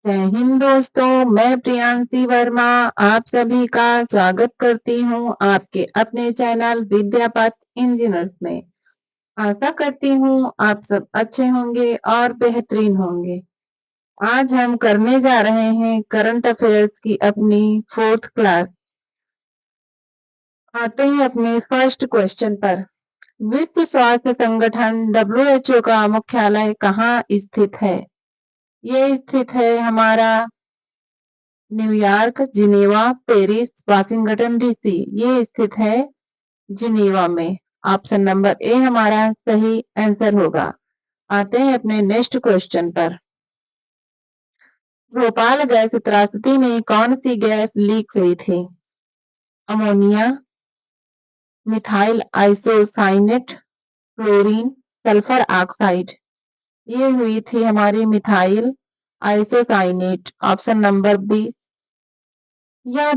जय हिंद दोस्तों, मैं प्रियांशी वर्मा आप सभी का स्वागत करती हूँ आपके अपने चैनल विद्यापथ इंजीनियर्स में। आशा करती हूँ आप सब अच्छे होंगे और बेहतरीन होंगे। आज हम करने जा रहे हैं करंट अफेयर्स की अपनी 4th क्लास। आते हैं अपने फर्स्ट क्वेश्चन पर। विश्व स्वास्थ्य संगठन WHO का मुख्यालय कहाँ स्थित है? ये स्थित है हमारा New York, Geneva, Paris, Washington DC. ये स्थित है जिनेवा में। ऑप्शन नंबर ए हमारा सही आंसर होगा। आते हैं अपने नेक्स्ट क्वेश्चन पर। भोपाल गैस त्रासदी में कौन सी गैस लीक हुई थी? Ammonia, methyl isocyanate, chlorine, sulphur oxide. ये हुई थी हमारी methyl isocyanate. Option number B. यह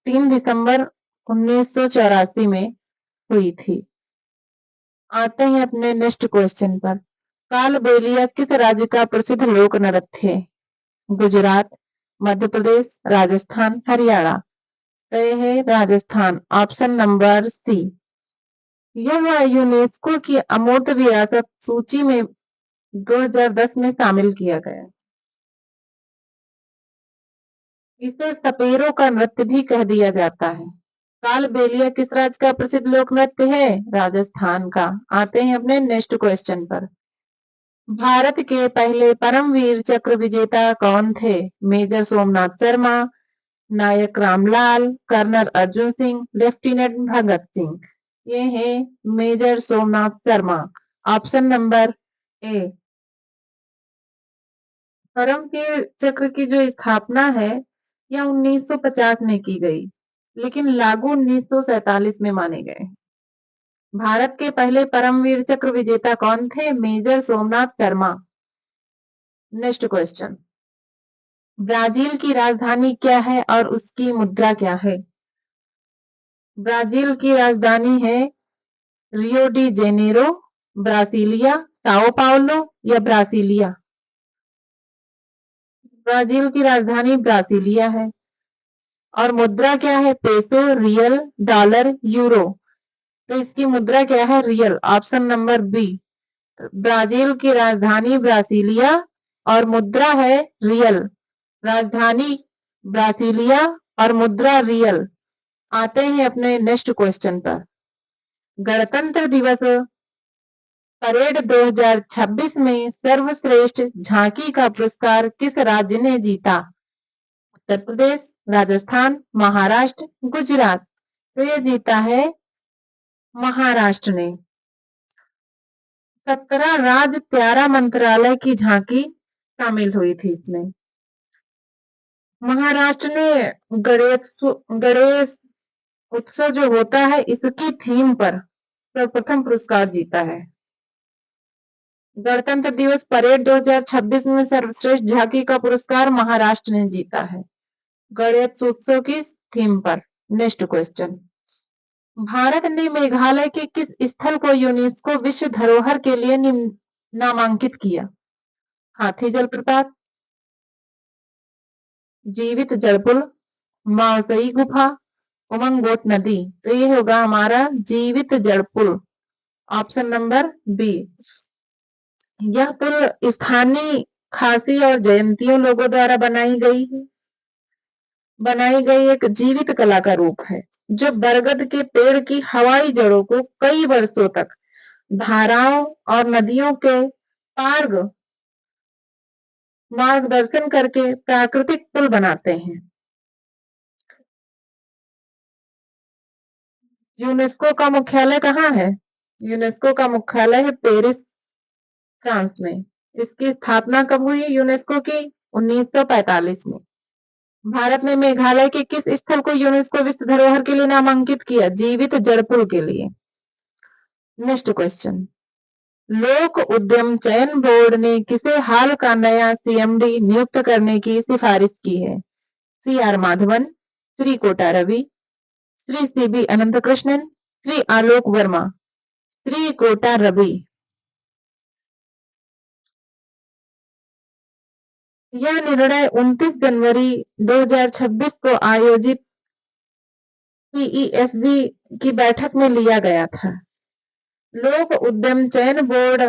3 दिसंबर 1984 में हुई थी। आते हैं अपने नेक्स्ट क्वेश्चन पर। कालबेलिया किस राज्य का प्रसिद्ध लोक नृत्य है? गुजरात, मध्य प्रदेश, राजस्थान, हरियाणा। तो यह है राजस्थान। Option number C. यह यूनेस्को की अमूर्त विरासत सूची में 2010 में शामिल किया गया। इसे सपेरों का नृत्य भी कह दिया जाता है। कालबेलिया किस राज्य का प्रसिद्ध लोक नृत्य है? राजस्थान का। आते हैं अपने नेक्स्ट क्वेश्चन पर। भारत के पहले परमवीर चक्र विजेता कौन थे? Major Somnath Sharma, Naik Ramlal, colonel Arjun Singh, lieutenant Bhagat Singh. ये है major Somnath Sharma. Option number A. Param Vir Chakra की जो स्थापना है यह 1950 में की गई, लेकिन लागू 1947 में माने गए। भारत के पहले परमवीर चक्र विजेता कौन थे? Major Somnath Sharma. Next question. Brazil की राजधानी क्या है और उसकी मुद्रा क्या है? ब्राजील की राजधानी है Rio de Janeiro, Brasilia, Sao Paulo या ब्रासीलिया। ब्राजील की राजधानी ब्रासीलिया है। और मुद्रा क्या है? Peso, real, dollar, euro. तो इसकी मुद्रा क्या है? Real. Option number B. Brazil की राजधानी ब्रासीलिया और मुद्रा है रियल। राजधानी ब्रासीलिया और मुद्रा रियल। आते हैं अपने नेक्स्ट क्वेश्चन पर। गणतंत्र दिवस परेड 2026 में सर्वश्रेष्ठ झांकी का पुरस्कार किस राज्य ने जीता? उत्तर प्रदेश, राजस्थान, महाराष्ट्र, गुजरात। तो ये जीता है महाराष्ट्र ने। 17 राज्य 13 मंत्रालय की झांकी शामिल हुई थी इसमें। महाराष्ट्र ने गणेश उत्सव जो होता है इसकी थीम पर सर्वप्रथम पुरस्कार जीता है। गणतंत्र दिवस परेड 2026 में सर्वश्रेष्ठ झांकी का पुरस्कार महाराष्ट्र ने जीता है गणेश उत्सव की थीम पर। Next question. भारत ने मेघालय के किस स्थल को यूनेस्को विश्व धरोहर के लिए नामांकित किया? हाथी जलप्रपात, जीवित जलपुल, माउसई गुफा, उमंगोट नदी। तो ये होगा हमारा जीवित जलपुल। Option number B. यह पुल स्थानीय खासी और जयंतियों लोगों द्वारा बनाई गई एक जीवित कला का रूप है जो बरगद के पेड़ की हवाई जड़ों को कई वर्षों तक धाराओं और नदियों के मार्गदर्शन करके प्राकृतिक पुल बनाते हैं। यूनेस्को का मुख्यालय कहाँ है? यूनेस्को का मुख्यालय है पेरिस, फ्रांस में। इसकी स्थापना कब हुई यूनेस्को की? 1945 में। भारत ने मेघालय के किस स्थल को यूनेस्को विश्व धरोहर के लिए नामांकित किया? जीवित जड़पुल के लिए। Next question. लोक उद्यम चयन बोर्ड ने किसे हाल का नया सीएमडी नियुक्त करने की सिफारिश की है? C R Madhavan, Shri Kota Ravi, Shri CB Anant Krishnan, Shri Alok Verma. Shri Kota Ravi. यह निर्णय 29 जनवरी 2026 को आयोजित पीईएसबी की बैठक में लिया गया था। लोक उद्यम चयन बोर्ड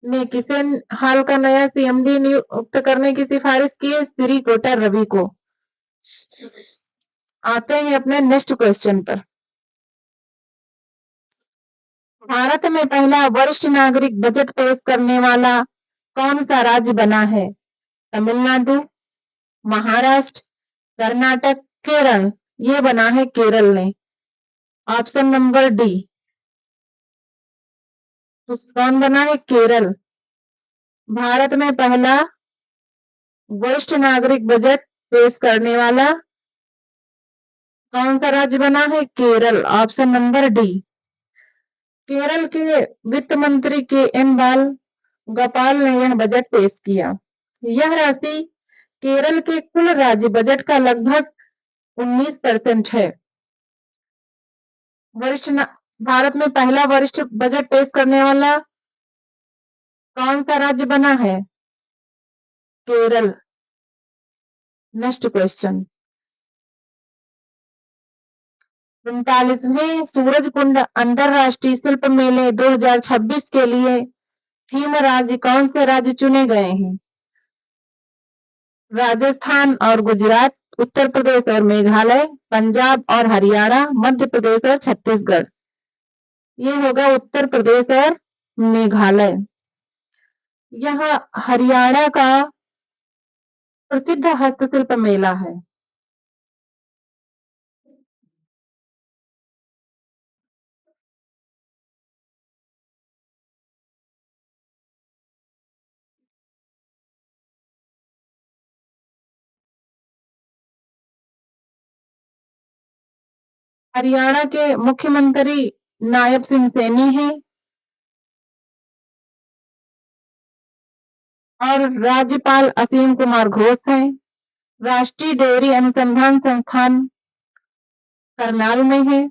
ने किसे हाल का नया सीएमडी नियुक्त करने की सिफारिश की है? श्री कोटा रवि को। आते हैं अपने नेक्स्ट क्वेश्चन पर। भारत में पहला वरिष्ठ नागरिक बजट पेश करने वाला कौन सा राज्य बना है? तमिलनाडु, महाराष्ट्र, कर्नाटक, केरल। ये बना है केरल ने। Option number D. तो कौन बना है? केरल। भारत में पहला वरिष्ठ नागरिक बजट पेश करने वाला कौन सा राज्य बना है? Kerala. Option number D. Kerala के वित्त मंत्री के एन बाल गोपाल ने यह बजट पेश किया। यह राशि केरल के कुल राज्य बजट का लगभग 19% है। भारत में पहला वरिष्ठ बजट पेश करने वाला कौन सा राज्य बना है? केरल। Next question. 39वें सूरजकुंड अंतरराष्ट्रीय शिल्प मेले 2026 के लिए थीम राज्य कौन से राज्य चुने गए हैं? राजस्थान और गुजरात, उत्तर प्रदेश और मेघालय, पंजाब और हरियाणा, मध्य प्रदेश और छत्तीसगढ़। ये होगा उत्तर प्रदेश और मेघालय। यह हरियाणा का प्रसिद्ध हस्तशिल्प मेला है। हरियाणा के मुख्यमंत्री नायब सिंह सैनी हैं और राज्यपाल असीम कुमार घोष हैं। राष्ट्रीय डेयरी अनुसंधान संस्थान करनाल में है।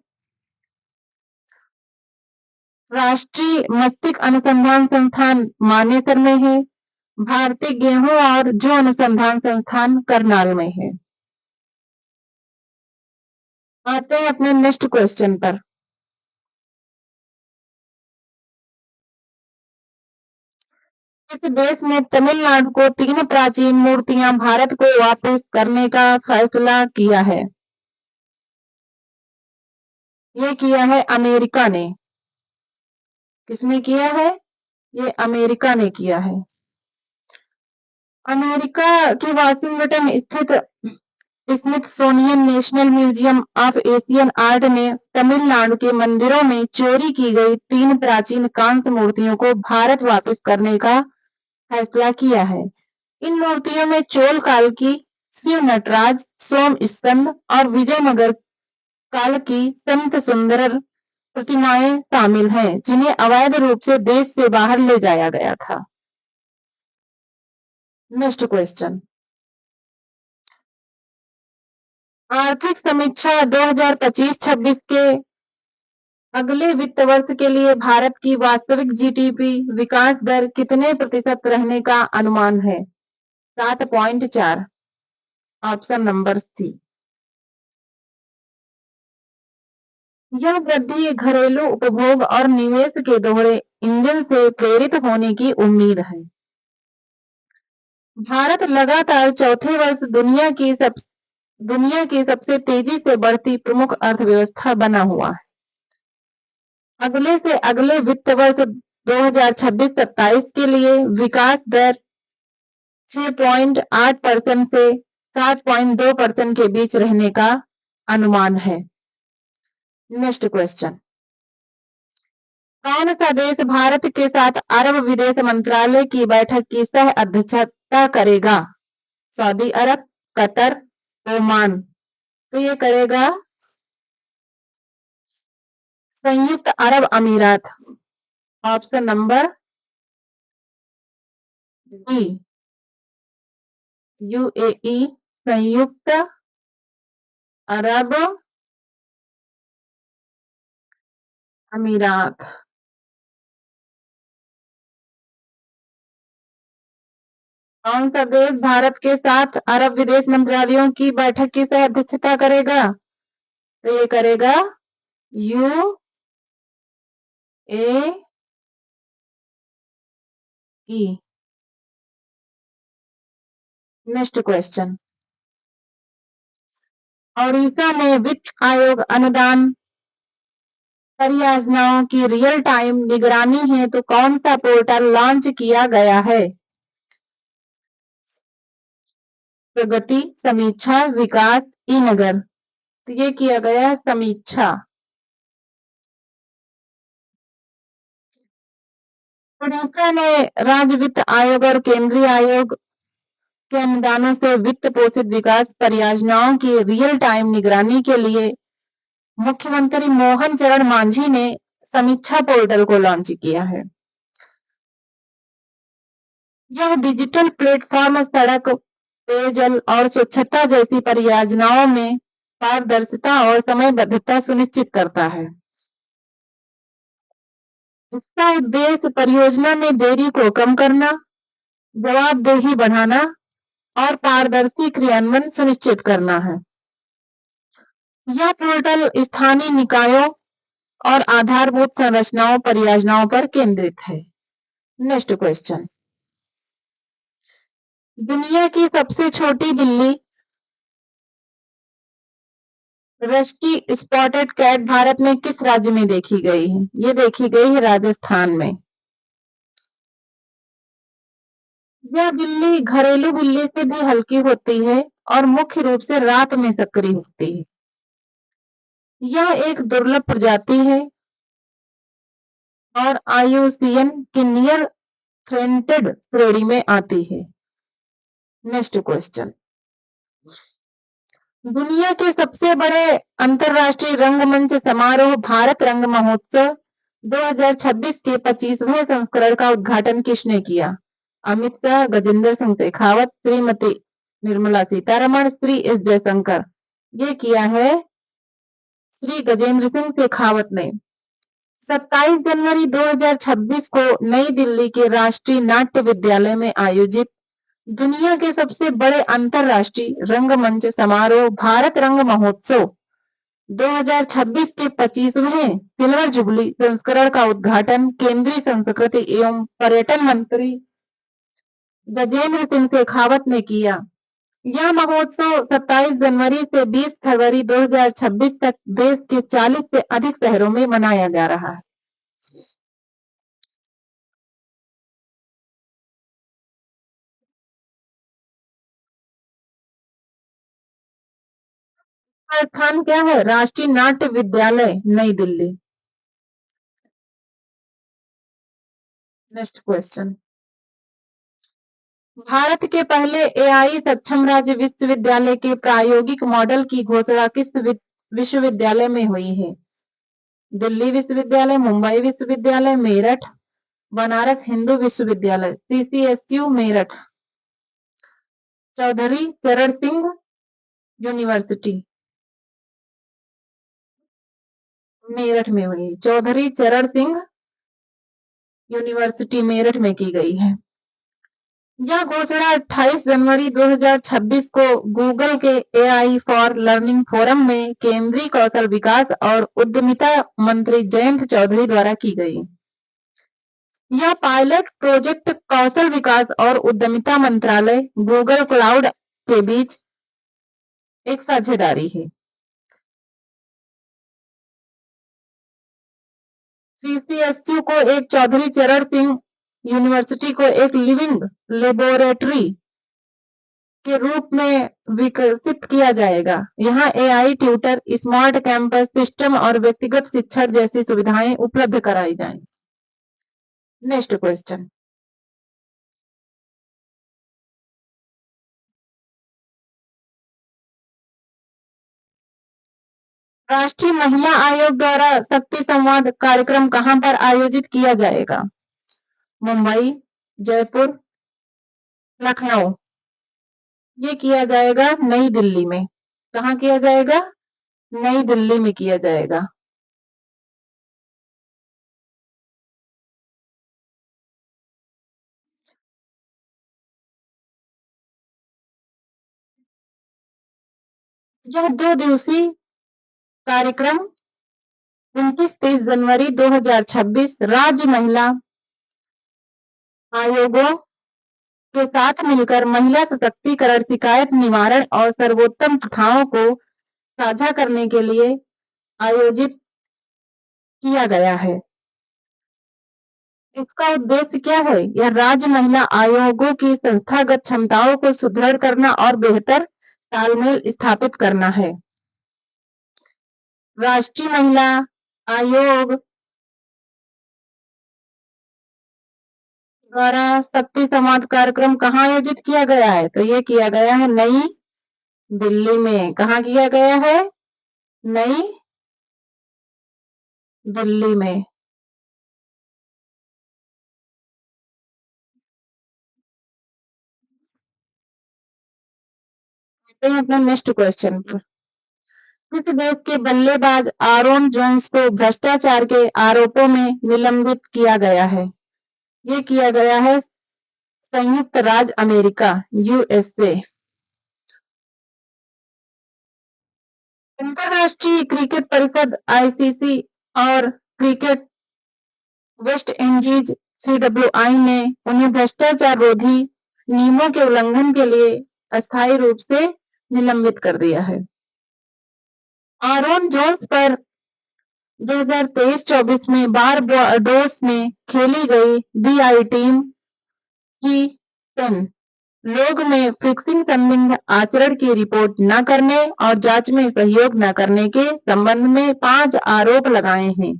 राष्ट्रीय मस्तिष्क अनुसंधान संस्थान मानेसर में है। भारतीय गेहूं और जौ अनुसंधान संस्थान करनाल में है। आते हैं अपने नेक्स्ट क्वेश्चन पर। किस देश ने तमिलनाडु को 3 प्राचीन मूर्तियां भारत को वापस करने का फैसला किया है? ये किया है अमेरिका ने। किसने किया है? ये अमेरिका ने किया है। अमेरिका के वाशिंगटन स्थित Smithsonian national museum of Asian art ने तमिलनाडु के मंदिरों में चोरी की गई 3 प्राचीन कांस्य मूर्तियों को भारत वापस करने का फैसला किया है। इन मूर्तियों में चोल काल की शिव नटराज, सोम स्कंद और विजयनगर काल की संत सुंदर प्रतिमाएं शामिल हैं, जिन्हें अवैध रूप से देश से बाहर ले जाया गया था। Next question. आर्थिक समीक्षा 2025-26 के अगले वित्त वर्ष के लिए भारत की वास्तविक जीडीपी विकास दर कितने प्रतिशत रहने का अनुमान है? 7.4। Option number C. यह वृद्धि घरेलू उपभोग और निवेश के दोहरे इंजन से प्रेरित होने की उम्मीद है। भारत लगातार चौथे वर्ष दुनिया की सबसे तेजी से बढ़ती प्रमुख अर्थव्यवस्था बना हुआ है। अगले से अगले वित्त वर्ष 2026-27 के लिए विकास दर 6.8% से 7.2% के बीच रहने का अनुमान है। Next question. कौन सा देश भारत के साथ अरब विदेश मंत्रालय की बैठक की सह अध्यक्षता करेगा? सऊदी अरब, कतर, ओमान। तो ये करेगा संयुक्त अरब अमीरात। Option number D. यूएई, संयुक्त अरब अमीरात। कौन सा देश भारत के साथ अरब विदेश मंत्रालयों की बैठक की सह अध्यक्षता करेगा? तो ये करेगा UAE। Next question. ओडिशा में वित्त आयोग अनुदान परियोजनाओं की रियल टाइम निगरानी हेतु कौन सा पोर्टल लॉन्च किया गया है? प्रगति, समीक्षा, विकास, ई नगर। तो ये किया गया है समीक्षा। उड़ीसा ने राज्य वित्त आयोग और केंद्रीय आयोग के अनुदानों से वित्त पोषित विकास परियोजनाओं की रियल टाइम निगरानी के लिए मुख्यमंत्री मोहन चरण मांझी ने समीक्षा पोर्टल को लॉन्च किया है। यह डिजिटल प्लेटफॉर्म सड़क, पेयजल और स्वच्छता जैसी परियोजनाओं में पारदर्शिता और समयबद्धता सुनिश्चित करता है। इसका उद्देश्य परियोजना में देरी को कम करना, जवाबदेही बढ़ाना और पारदर्शी क्रियान्वयन सुनिश्चित करना है। यह पोर्टल स्थानीय निकायों और आधारभूत संरचनाओं परियोजनाओं पर केंद्रित है। Next question. दुनिया की सबसे छोटी बिल्ली रस्टी स्पॉटेड कैट भारत में किस राज्य में देखी गई है? ये देखी गई है राजस्थान में। यह बिल्ली घरेलू बिल्ली से भी हल्की होती है और मुख्य रूप से रात में सक्रिय होती है। यह एक दुर्लभ प्रजाति है और आईयूसीएन की नियर थ्रेटेड श्रेणी में आती है। Next question. दुनिया के सबसे बड़े अंतर्राष्ट्रीय रंगमंच समारोह भारत रंग महोत्सव 2026 के 25वें संस्करण का उद्घाटन किसने किया? अमित शाह, गजेंद्र सिंह शेखावत, श्रीमती निर्मला सीतारमण, श्री एस जयशंकर। ये किया है श्री गजेंद्र सिंह शेखावत ने। 27 जनवरी 2026 को नई दिल्ली के राष्ट्रीय नाट्य विद्यालय में आयोजित दुनिया के सबसे बड़े अंतर्राष्ट्रीय रंगमंच समारोह भारत रंग महोत्सव 2026 के 25वें सिल्वर जुबली संस्करण का उद्घाटन केंद्रीय संस्कृति एवं पर्यटन मंत्री गजेंद्र सिंह शेखावत ने किया। यह महोत्सव 27 जनवरी से 20 फरवरी 2026 तक देश के 40 से अधिक शहरों में मनाया जा रहा है। स्थान क्या है? राष्ट्रीय नाट्य विद्यालय नई दिल्ली। Next question. भारत के पहले एआई सक्षम राज्य विश्वविद्यालय के प्रायोगिक मॉडल की घोषणा किस विश्वविद्यालय में हुई है? दिल्ली विश्वविद्यालय, मुंबई विश्वविद्यालय, मेरठ, बनारस हिंदू विश्वविद्यालय। सीसीएसयू मेरठ। चौधरी चरण सिंह यूनिवर्सिटी मेरठ में हुई। चौधरी चरण सिंह यूनिवर्सिटी मेरठ में की गई है। यह घोषणा 28 जनवरी 2026 को गूगल के एआई फॉर लर्निंग फोरम में केंद्रीय कौशल विकास और उद्यमिता मंत्री जयंत चौधरी द्वारा की गई। यह पायलट प्रोजेक्ट कौशल विकास और उद्यमिता मंत्रालय गूगल क्लाउड के बीच एक साझेदारी है। सीसीएसयू को एक चौधरी चरण सिंह यूनिवर्सिटी को एक लिविंग लेबोरेटरी के रूप में विकसित किया जाएगा। यहाँ AI tutor, smart campus system और व्यक्तिगत शिक्षण जैसी सुविधाएं उपलब्ध कराई जाएंगी। Next question. राष्ट्रीय महिला आयोग द्वारा शक्ति संवाद कार्यक्रम कहां पर आयोजित किया जाएगा? मुंबई, जयपुर, लखनऊ। ये किया जाएगा नई दिल्ली में। कहाँ किया जाएगा? नई दिल्ली में किया जाएगा। यह 2 दिवसीय कार्यक्रम 29-30 जनवरी 2026 राज्य महिला आयोगों के साथ मिलकर महिला सशक्तिकरण, शिकायत निवारण और सर्वोत्तम प्रथाओं को साझा करने के लिए आयोजित किया गया है। इसका उद्देश्य क्या है? यह राज्य महिला आयोगों की संस्थागत क्षमताओं को सुदृढ़ करना और बेहतर तालमेल स्थापित करना है। राष्ट्रीय महिला आयोग द्वारा शक्ति संवाद कार्यक्रम कहाँ आयोजित किया गया है? तो ये किया गया है नई दिल्ली में। कहाँ किया गया है? नई दिल्ली में। अपने नेक्स्ट क्वेश्चन पर। किस देश के बल्लेबाज आरोन जोन्स को भ्रष्टाचार के आरोपों में निलंबित किया गया है? ये किया गया है संयुक्त राज्य अमेरिका, यूएसए। अंतरराष्ट्रीय क्रिकेट परिषद आईसीसी और क्रिकेट वेस्ट इंडीज सीडब्ल्यूआई ने उन्हें भ्रष्टाचार रोधी नियमों के उल्लंघन के लिए अस्थायी रूप से निलंबित कर दिया है। आरोन जोन्स पर 2023-24 में बारबाडोस में खेली गई बीआई टीम की 10 लोग में फिक्सिंग संदिग्ध आचरण की रिपोर्ट न करने और जांच में सहयोग न करने के संबंध में 5 आरोप लगाए हैं।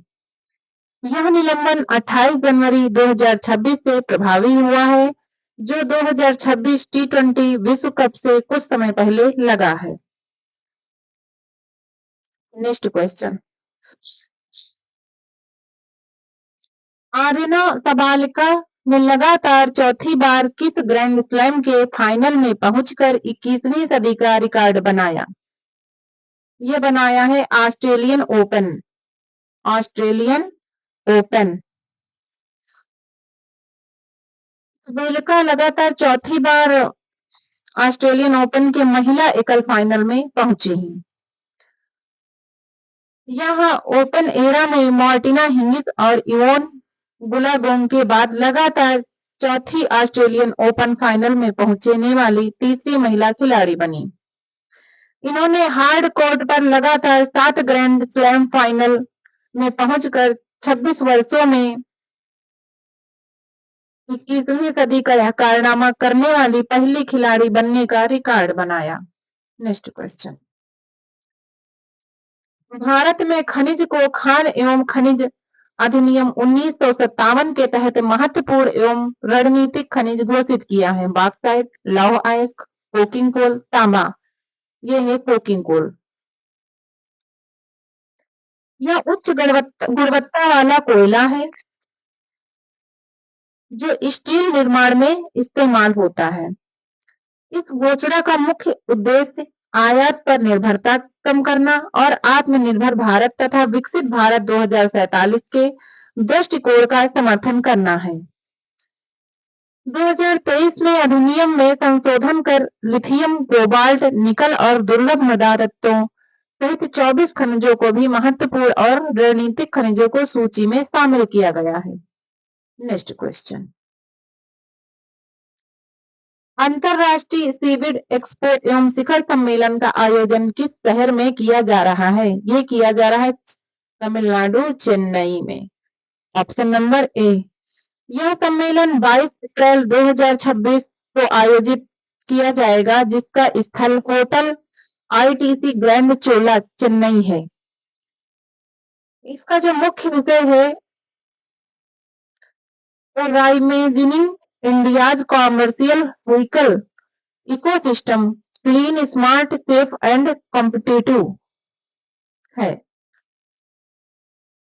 यह निलंबन 28 जनवरी 2026 से प्रभावी हुआ है, जो 2026 टी20 विश्व कप से कुछ समय पहले लगा है। Next question. आरीना साबालेका ने लगातार चौथी बार किस ग्रैंड स्लैम के फाइनल में पहुंचकर 21वीं सदी का रिकॉर्ड बनाया? यह बनाया है Australian open. Australian open. Sabalenka लगातार चौथी बार ऑस्ट्रेलियन ओपन के महिला एकल फाइनल में पहुंची हैं। यह ओपन एरा में मार्टिना हिंगिस और इवोन बुलागोम के बाद लगातार चौथी ऑस्ट्रेलियन ओपन फाइनल में पहुंचने वाली तीसरी महिला खिलाड़ी बनी। इन्होंने हार्ड कोर्ट पर लगातार 7 ग्रैंड स्लैम फाइनल में पहुंचकर 26 वर्षों में 21वीं सदी का यह कारनामा करने वाली पहली खिलाड़ी बनने का रिकॉर्ड बनाया। Next question. भारत में खनिज को खान एवं खनिज अधिनियम 1957 के तहत महत्वपूर्ण एवं रणनीतिक खनिज घोषित किया है। बॉक्साइट, लौह अयस्क, कोकिंग कोल, तांबा। ये है कोकिंग कोल। यह उच्च गुणवत्ता वाला कोयला है जो स्टील निर्माण में इस्तेमाल होता है। इस घोषणा का मुख्य उद्देश्य आयात पर निर्भरता कम करना और आत्मनिर्भर भारत तथा विकसित भारत 2047 के दृष्टिकोण का समर्थन करना है। 2023 में अधिनियम में संशोधन कर लिथियम, कोबाल्ट, निकल और दुर्लभ मृदा तत्वों सहित 24 खनिजों को भी महत्वपूर्ण और रणनीतिक खनिजों को सूची में शामिल किया गया है। Next question. अंतरराष्ट्रीय सीविड एक्सपो एवं शिखर सम्मेलन का आयोजन किस शहर में किया जा रहा है? ये किया जा रहा है तमिलनाडु, चेन्नई में। ऑप्शन नंबर ए। यह सम्मेलन 22 अप्रैल 2026 को आयोजित किया जाएगा, जिसका स्थल hotel ITC grand Chola, Chennai है। इसका जो मुख्य विषय है वो reimagining India's commercial vehicle ecosystem clean, smart, safe and competitive है।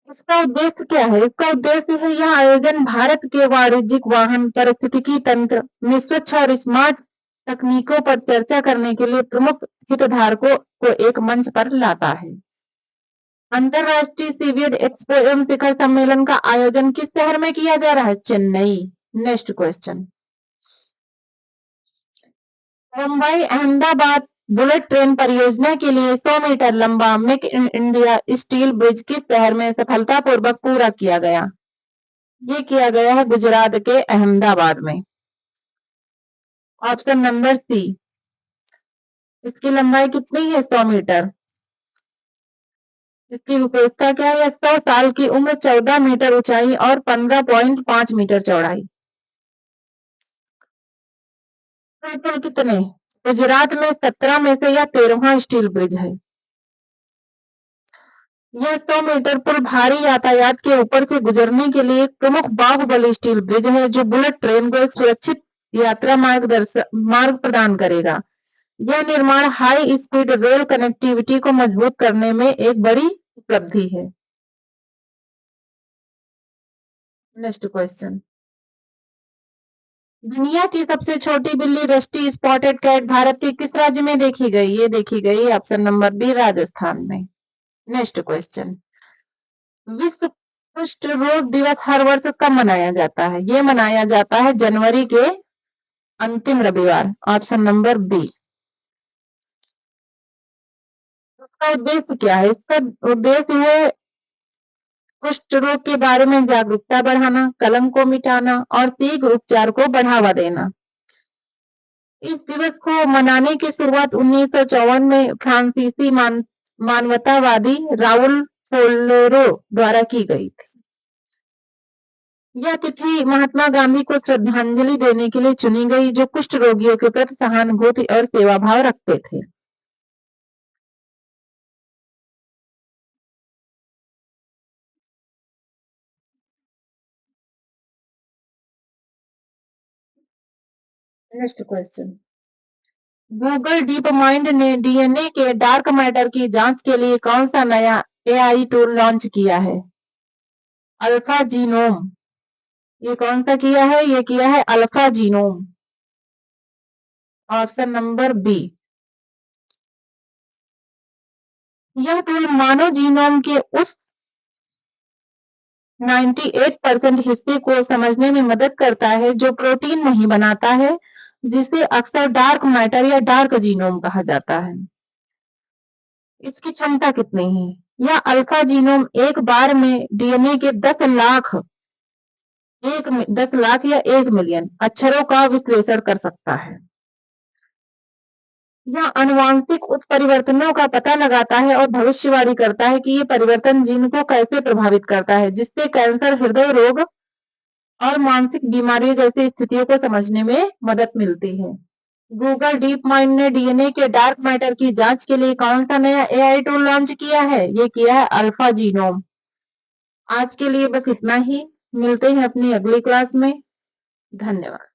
इसका उद्देश्य क्या है? इसका उद्देश्य है यह आयोजन भारत के वाणिज्यिक वाहन पारिस्थितिकी तंत्र में स्वच्छ और स्मार्ट तकनीकों पर चर्चा करने के लिए प्रमुख हितधारकों को एक मंच पर लाता है। अंतरराष्ट्रीय सीविड एक्सपो एवं शिखर सम्मेलन का आयोजन किस शहर में किया जा रहा है? Chennai. Next question. Mumbai, Ahmedabad bullet train परियोजना के लिए 100 मीटर लंबा make in India steel bridge किस शहर में सफलतापूर्वक पूरा किया गया? ये किया गया है गुजरात के अहमदाबाद में। Option number C. इसकी लंबाई कितनी है? 100 मीटर। इसकी विशेषता क्या है? 100 साल की उम्र, 14 मीटर ऊंचाई और 15.5 मीटर चौड़ाई। टोटल कितने? गुजरात में 17 में से यह 13वां स्टील ब्रिज है। यह 100 मीटर पुल भारी यातायात के ऊपर से गुजरने के लिए एक प्रमुख बाहुबली स्टील ब्रिज है जो बुलेट ट्रेन को एक सुरक्षित यात्रा मार्ग प्रदान करेगा। यह निर्माण हाई स्पीड रेल कनेक्टिविटी को मजबूत करने में एक बड़ी उपलब्धि है। Next question. दुनिया की सबसे छोटी बिल्ली रस्टी स्पॉटेड कैट भारत के किस राज्य में देखी गई? ये देखी गई ऑप्शन नंबर बी, राजस्थान में। Next question. विश्व कुष्ठ रोग दिवस हर वर्ष कब मनाया जाता है? ये मनाया जाता है जनवरी के अंतिम रविवार। Option number B. इसका उद्देश्य क्या है? इसका उद्देश्य है कुष्ठ रोग के बारे में जागरूकता बढ़ाना, कलंक को मिटाना और शीघ्र उपचार को बढ़ावा देना। इस दिवस को मनाने की शुरुआत 1954 में फ्रांसीसी मानवतावादी राउल फोलेरो द्वारा की गई थी। यह तिथि महात्मा गांधी को श्रद्धांजलि देने के लिए चुनी गई जो कुष्ठ रोगियों के प्रति सहानुभूति और सेवा भाव रखते थे। Next question. Google deep mind ने डीएनए के डार्क मैटर की जांच के लिए कौन सा नया एआई टूल लॉन्च किया है? Alpha genome. ये कौन सा किया है? ये किया है alpha genome. Option number B. यह टूल मानव जीनोम के उस 98% हिस्से को समझने में मदद करता है जो प्रोटीन नहीं बनाता है, जिसे अक्सर डार्क मैटर या डार्क जीनोम कहा जाता है। इसकी क्षमता कितनी है? यह अल्फा जीनोम एक बार में डीएनए के 10 लाख या 1 मिलियन अक्षरों का विश्लेषण कर सकता है। यह आनुवांशिक उत्परिवर्तनों का पता लगाता है और भविष्यवाणी करता है कि ये परिवर्तन जीन को कैसे प्रभावित करता है, जिससे कैंसर, हृदय रोग और मानसिक बीमारियों जैसी स्थितियों को समझने में मदद मिलती है। गूगल डीप माइंड ने डीएनए के डार्क मैटर की जांच के लिए कौन सा नया एआई टूल लॉन्च किया है? ये किया है अल्फा जीनोम। आज के लिए बस इतना ही। मिलते हैं अपनी अगली क्लास में। धन्यवाद।